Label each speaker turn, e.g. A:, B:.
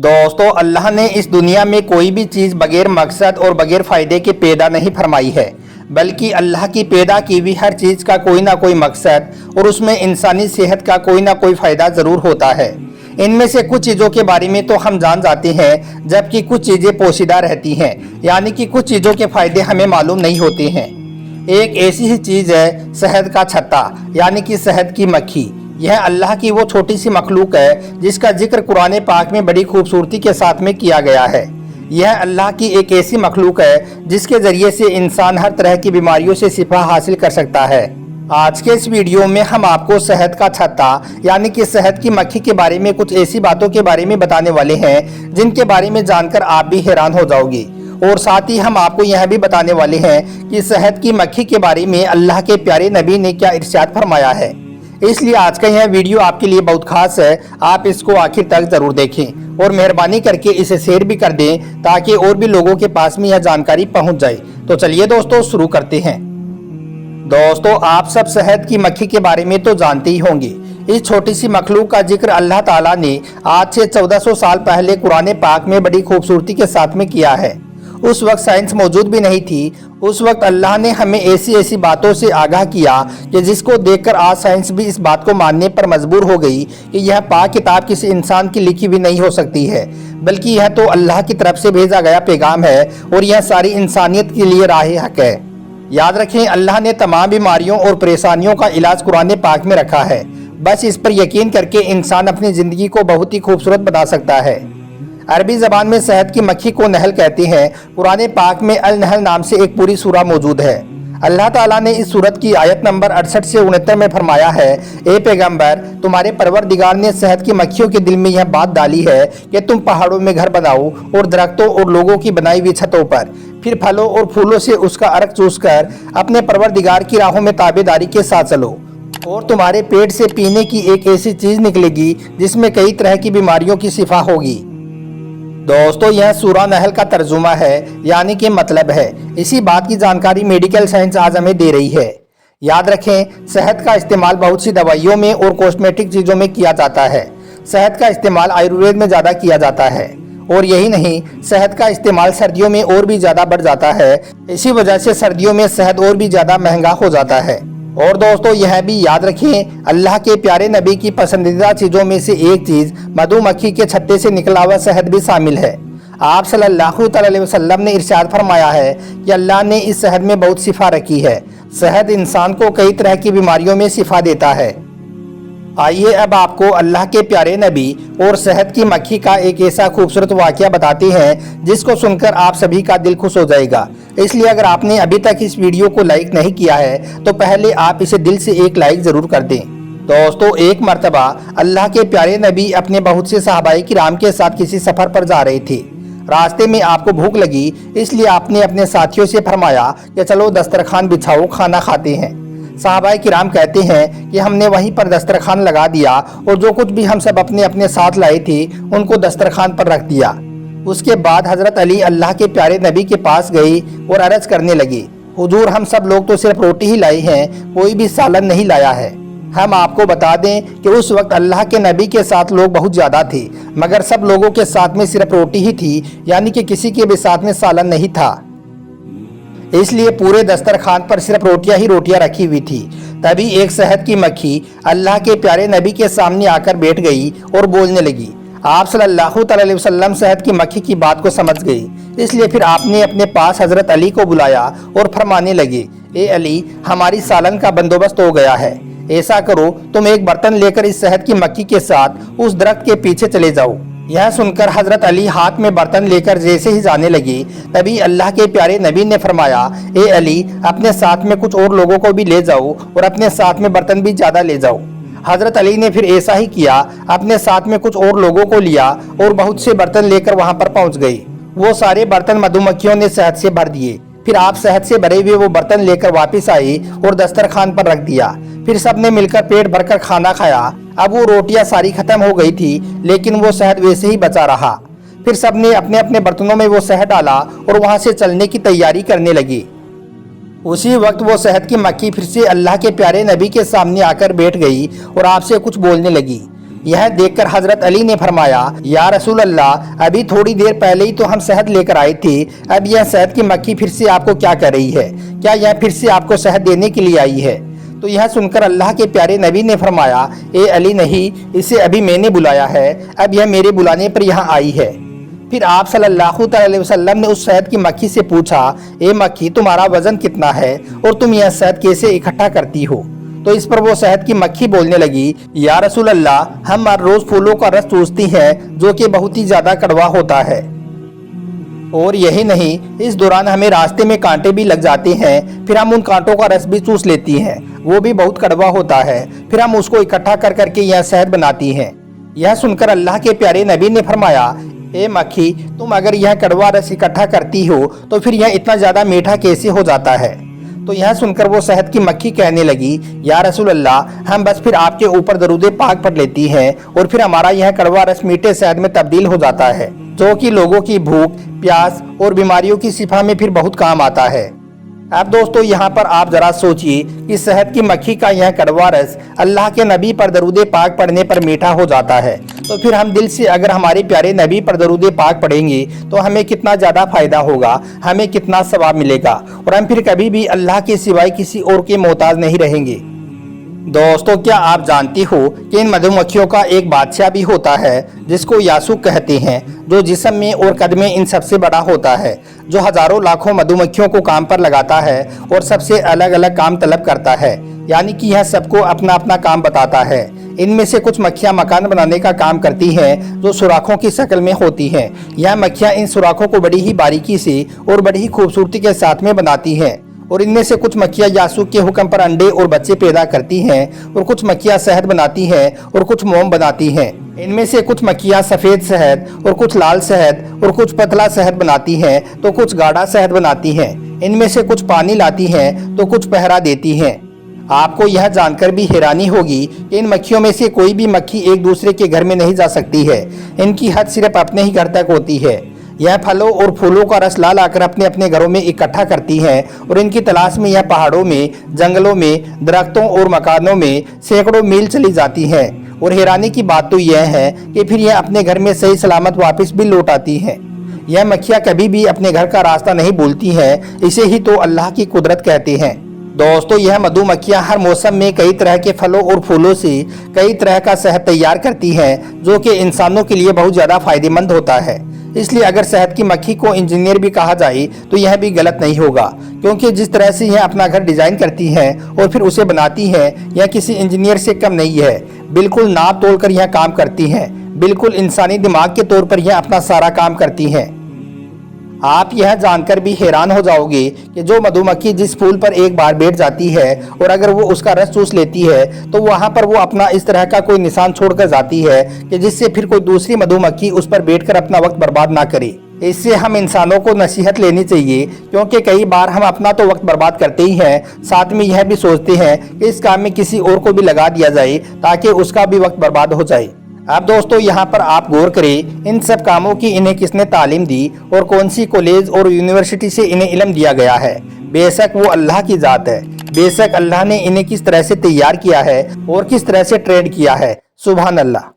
A: दोस्तों, अल्लाह ने इस दुनिया में कोई भी चीज़ बगैर मकसद और बगैर फ़ायदे के पैदा नहीं फरमाई है, बल्कि अल्लाह की पैदा की हुई हर चीज़ का कोई ना कोई मकसद और उसमें इंसानी सेहत का कोई ना कोई फ़ायदा ज़रूर होता है। इनमें से कुछ चीज़ों के बारे में तो हम जान जाते हैं, जबकि कुछ चीज़ें पोशीदा रहती हैं, यानी कि कुछ चीज़ों के फ़ायदे हमें मालूम नहीं होते हैं। एक ऐसी ही चीज़ है शहद का छत्ता, यानी कि शहद की मक्खी। यह अल्लाह की वो छोटी सी मखलूक है जिसका जिक्र कुरान पाक में बड़ी खूबसूरती के साथ में किया गया है। यह अल्लाह की एक ऐसी मखलूक है जिसके ज़रिए से इंसान हर तरह की बीमारियों से शिफा हासिल कर सकता है। आज के इस वीडियो में हम आपको शहद का छत्ता यानी कि शहद की मक्खी के बारे में कुछ ऐसी बातों के बारे में बताने वाले हैं जिनके बारे में जानकर आप भी हैरान हो जाओगे। और साथ ही हम आपको यह भी बताने वाले हैं कि शहद की मक्खी के बारे में अल्लाह के प्यारे नबी ने क्या इरशाद फरमाया है। इसलिए आज का यह वीडियो आपके लिए बहुत खास है, आप इसको आखिर तक जरूर देखें और मेहरबानी करके इसे शेयर भी कर दें ताकि और भी लोगों के पास में यह जानकारी पहुंच जाए। तो चलिए दोस्तों, शुरू करते हैं। दोस्तों, आप सब शहद की मक्खी के बारे में तो जानते ही होंगे। इस छोटी सी मखलूक का जिक्र अल्लाह ताला ने आज से 1400 साल पहले कुरान पाक में बड़ी खूबसूरती के साथ में किया है। उस वक्त साइंस मौजूद भी नहीं थी। उस वक्त अल्लाह ने हमें ऐसी ऐसी बातों से आगाह किया कि जिसको देखकर आज साइंस भी इस बात को मानने पर मजबूर हो गई कि यह पाक किताब किसी इंसान की लिखी हुई नहीं हो सकती है, बल्कि यह तो अल्लाह की तरफ से भेजा गया पैगाम है और यह सारी इंसानियत के लिए राह हक है। याद रखें, अल्लाह ने तमाम बीमारियों और परेशानियों का इलाज कुरान पाक में रखा है। बस इस पर यकीन करके इंसान अपनी ज़िंदगी को बहुत ही खूबसूरत बना सकता है। अरबी ज़बान में शहद की मक्खी को नहल कहते हैं। कुरान पाक में अल नहल नाम से एक पूरी सूरा मौजूद है। अल्लाह ताला ने इस सूरत की आयत नंबर 68 से 69 में फरमाया है, ए पैगंबर, तुम्हारे परवरदिगार ने शहद की मक्खियों के दिल में यह बात डाली है कि तुम पहाड़ों में घर बनाओ और दरख्तों और लोगों की बनाई हुई छतों पर फिर फलों और फूलों से उसका अर्क चूस कर अपने परवरदिगार की राहों में ताबेदारी के साथ चलो, और तुम्हारे पेट से पीने की एक ऐसी चीज़ निकलेगी जिसमें कई तरह की बीमारियों की शिफा होगी। दोस्तों, यह सूरा नहल का तर्जुमा है, यानी कि मतलब है। इसी बात की जानकारी मेडिकल साइंस आज हमें दे रही है। याद रखें, शहद का इस्तेमाल बहुत सी दवाइयों में और कॉस्मेटिक चीज़ों में किया जाता है। शहद का इस्तेमाल आयुर्वेद में ज़्यादा किया जाता है, और यही नहीं, शहद का इस्तेमाल सर्दियों में और भी ज़्यादा बढ़ जाता है। इसी वजह से सर्दियों में शहद और भी ज़्यादा महंगा हो जाता है। और दोस्तों, यह भी याद रखें, अल्लाह के प्यारे नबी की पसंदीदा चीज़ों में से एक चीज़ मधुमक्खी के छत्ते से निकला हुआ शहद भी शामिल है। आप सल्लल्लाहु अलैहि वसल्लम ने इरशाद फरमाया है कि अल्लाह ने इस शहद में बहुत शिफा रखी है। शहद इंसान को कई तरह की बीमारियों में शिफा देता है। आइए अब आपको अल्लाह के प्यारे नबी और शहद की मक्खी का एक ऐसा खूबसूरत वाक़या बताते हैं जिसको सुनकर आप सभी का दिल खुश हो जाएगा। इसलिए अगर आपने अभी तक इस वीडियो को लाइक नहीं किया है तो पहले आप इसे दिल से एक लाइक ज़रूर कर दें। दोस्तों, एक मर्तबा अल्लाह के प्यारे नबी अपने बहुत से सहाबाए किराम के साथ किसी सफ़र पर जा रहे थे। रास्ते में आपको भूख लगी, इसलिए आपने अपने साथियों से फरमाया कि चलो दस्तरखान बिछाओ, खाना खाते हैं। सहाबाए किराम कहते हैं कि हमने वहीं पर दस्तरखान लगा दिया और जो कुछ भी हम सब अपने अपने साथ लाए थे उनको दस्तरखान पर रख दिया। उसके बाद हज़रत अली अल्लाह के प्यारे नबी के पास गई और अर्ज़ करने लगे, हुजूर, हम सब लोग तो सिर्फ रोटी ही लाए हैं, कोई भी सालन नहीं लाया है। हम आपको बता दें कि उस वक्त अल्लाह के नबी के साथ लोग बहुत ज़्यादा थे, मगर सब लोगों के साथ में सिर्फ रोटी ही थी, यानी कि किसी के भी साथ में सालन नहीं था। इसलिए पूरे दस्तरखान पर सिर्फ रोटियां ही रोटियां रखी हुई थी। तभी एक शहद की मक्खी अल्लाह के प्यारे नबी के सामने आकर बैठ गई और बोलने लगी। आप सल्लल्लाहु अलैहि वसल्लम शहद की मक्खी की बात को समझ गई, इसलिए फिर आपने अपने पास हज़रत अली को बुलाया और फरमाने लगे, ए अली, हमारी सालन का बंदोबस्त हो गया है। ऐसा करो, तुम एक बर्तन लेकर इस शहद की मक्खी के साथ उस दरख्त के पीछे चले जाओ। यह सुनकर हजरत अली हाथ में बर्तन लेकर जैसे ही जाने लगे, तभी अल्लाह के प्यारे नबी ने फरमाया, ए अली, अपने साथ में कुछ और लोगों को भी ले जाओ और अपने साथ में बर्तन भी ज़्यादा ले जाओ। हजरत अली ने फिर ऐसा ही किया, अपने साथ में कुछ और लोगों को लिया और बहुत से बर्तन लेकर वहां पर पहुंच गए। वो सारे बर्तन मधुमक्खियों ने शहद से भर दिए। फिर आप शहद से भरे हुए वो बर्तन लेकर वापस आए और दस्तरखान पर रख दिया। फिर सबने मिलकर पेट भरकर खाना खाया। अब वो रोटियां सारी खत्म हो गई थी, लेकिन वो शहद वैसे ही बचा रहा। फिर सबने अपने अपने बर्तनों में वो शहद डाला और वहां से चलने की तैयारी करने लगी। उसी वक्त वो शहद की मक्खी फिर से अल्लाह के प्यारे नबी के सामने आकर बैठ गई और आपसे कुछ बोलने लगी। यह देखकर हजरत अली ने फरमाया, या रसूल अल्लाह, अभी थोड़ी देर पहले ही तो हम शहद लेकर आए थे, अब यह शहद की मक्खी फिर से आपको क्या कर रही है? क्या यह फिर से आपको शहद देने के लिए आई है? तो यह सुनकर अल्लाह के प्यारे नबी ने फरमाया, ए अली नहीं, इसे अभी मैंने बुलाया है, अब यह मेरे बुलाने पर यहाँ आई है। फिर आप सल्लल्लाहु अलैहि वसल्लम ने उस शहद की मक्खी से पूछा, ए मक्खी, तुम्हारा वजन कितना है और तुम यह शहद कैसे इकट्ठा करती हो? तो इस पर वो शहद की मक्खी बोलने लगी, या रसूल अल्लाह, हम हर रोज फूलों का रस चूसती हैं जो कि बहुत ही ज्यादा कड़वा होता है, और यही नहीं, इस दौरान हमें रास्ते में कांटे भी लग जाते हैं, फिर हम उन कांटों का रस भी चूस लेती हैं, वो भी बहुत कड़वा होता है, फिर हम उसको इकट्ठा कर करके यह शहद बनाती हैं। यह सुनकर अल्लाह के प्यारे नबी ने फरमाया, ए मक्खी, तुम अगर यह कड़वा रस इकट्ठा करती हो तो फिर यह इतना ज्यादा मीठा कैसे हो जाता है? तो यह सुनकर वो शहद की मक्खी कहने लगी, या रसूल अल्लाह, हम बस फिर आपके ऊपर दरूद पाक पढ़ लेती हैं और फिर हमारा यह कड़वा रस मीठे शहद में तब्दील हो जाता है, जो कि लोगों की भूख, प्यास और बीमारियों की शिफा में फिर बहुत काम आता है। अब दोस्तों, यहाँ पर आप जरा सोचिए कि शहद की मक्खी का यह कड़वा रस अल्लाह के नबी पर दरूद पाक पढ़ने पर मीठा हो जाता है, तो फिर हम दिल से अगर हमारे प्यारे नबी पर दरूद पाक पढ़ेंगे तो हमें कितना ज़्यादा फायदा होगा, हमें कितना सवाब मिलेगा, और हम फिर कभी भी अल्लाह के सिवाय किसी और के मोहताज नहीं रहेंगे। दोस्तों, क्या आप जानती हो कि इन मधुमक्खियों का एक बादशाह भी होता है जिसको यासुक कहते हैं, जो जिस्म में और कद में इन सबसे बड़ा होता है, जो हजारों लाखों मधुमक्खियों को काम पर लगाता है और सबसे अलग अलग काम तलब करता है, यानी कि यह सबको अपना अपना काम बताता है। इनमें से कुछ मक्खियां मकान बनाने का काम करती हैं जो सुराखों की शक्ल में होती हैं। यह मक्खियां इन सुराखों को बड़ी ही बारीकी से और बड़ी ही खूबसूरती के साथ में बनाती हैं, और इनमें से कुछ मक्खियां यासुक के हुक्म पर अंडे और बच्चे पैदा करती हैं, और कुछ मक्खियां शहद बनाती हैं और कुछ मोम बनाती हैं। इनमें से कुछ मक्खियां सफ़ेद शहद और कुछ लाल शहद और कुछ पतला शहद बनाती हैं, तो कुछ गाढ़ा शहद बनाती हैं। इनमें से कुछ पानी लाती हैं तो कुछ पहरा देती हैं। आपको यह जानकर भी हैरानी होगी कि इन मक्खियों में से कोई भी मक्खी एक दूसरे के घर में नहीं जा सकती है। इनकी हद सिर्फ अपने ही घर तक होती है। यह फलों और फूलों का रस ला लाकर अपने अपने घरों में इकट्ठा करती हैं, और इनकी तलाश में यह पहाड़ों में, जंगलों में, दरख्तों और मकानों में सैकड़ों मील चली जाती हैं। और हैरानी की बात तो यह है कि फिर यह अपने घर में सही सलामत वापस भी लौट आती हैं। यह मक्खियाँ कभी भी अपने घर का रास्ता नहीं भूलती हैं, इसे ही तो अल्लाह की कुदरत कहते हैं। दोस्तों, यह मधुमक्खियां हर मौसम में कई तरह के फलों और फूलों से कई तरह का शहद तैयार करती हैं, जो कि इंसानों के लिए बहुत ज़्यादा फायदेमंद होता है। इसलिए अगर शहद की मक्खी को इंजीनियर भी कहा जाए तो यह भी गलत नहीं होगा, क्योंकि जिस तरह से यह अपना घर डिजाइन करती हैं और फिर उसे बनाती हैं, यह किसी इंजीनियर से कम नहीं है। बिल्कुल नाप तोल कर यह काम करती हैं, बिल्कुल इंसानी दिमाग के तौर पर यह अपना सारा काम करती हैं। आप यह जानकर भी हैरान हो जाओगे कि जो मधुमक्खी जिस फूल पर एक बार बैठ जाती है और अगर वो उसका रस चूस लेती है तो वहाँ पर वो अपना इस तरह का कोई निशान छोड़कर जाती है कि जिससे फिर कोई दूसरी मधुमक्खी उस पर बैठकर अपना वक्त बर्बाद ना करे। इससे हम इंसानों को नसीहत लेनी चाहिए, क्योंकि कई बार हम अपना तो वक्त बर्बाद करते ही हैं, साथ में यह भी सोचते हैं कि इस काम में किसी और को भी लगा दिया जाए ताकि उसका भी वक्त बर्बाद हो जाए। अब दोस्तों, यहाँ पर आप गौर करें, इन सब कामों की इन्हें किसने तालीम दी और कौन सी कॉलेज और यूनिवर्सिटी से इन्हें इल्म दिया गया है। बेशक वो अल्लाह की ज़ात है, बेशक अल्लाह ने इन्हें किस तरह से तैयार किया है और किस तरह से ट्रेन किया है। सुभान अल्लाह।